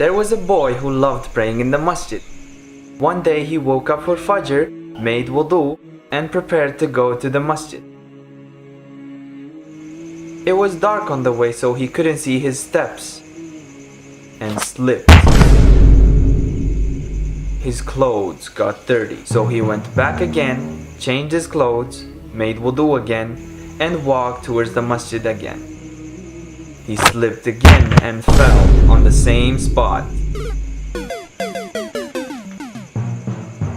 There was a boy who loved praying in the masjid. One day he woke up for Fajr, made wudu, and prepared to go to the masjid. It was dark on the way, so he couldn't see his steps and slipped. His clothes got dirty, so he went back again, changed his clothes, made wudu again, and walked towards the masjid again. He slipped again and fell on the same spot.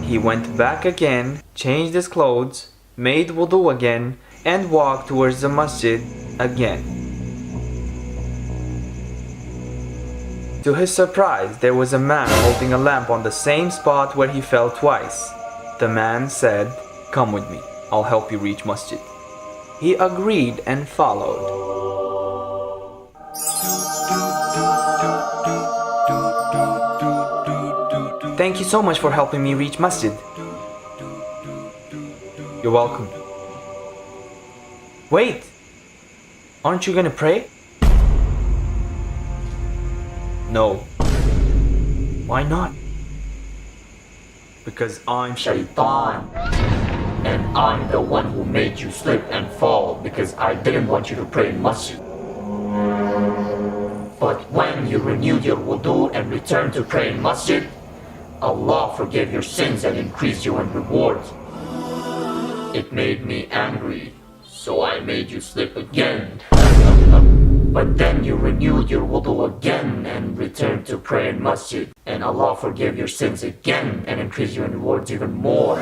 He went back again, changed his clothes, made wudu again, and walked towards the masjid again. To his surprise, there was a man holding a lamp on the same spot where he fell twice. The man said, "Come with me, I'll help you reach masjid." He agreed and followed. Thank you so much for helping me reach masjid. You're welcome. Wait! Aren't you gonna pray? No. Why not? Because I'm Shaitan, and I'm the one who made you slip and fall because I didn't want you to pray in masjid. But when you renewed your wudu and returned to pray in masjid, Allah forgave your sins and increased you in rewards. It made me angry, so I made you slip again. But then you renewed your wudu again and returned to pray in masjid, and Allah forgave your sins again and increased you in rewards even more.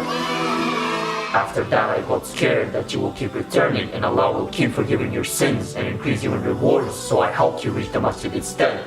After that I got scared that you will keep returning and Allah will keep forgiving your sins and increase you in rewards, so I helped you reach the masjid instead.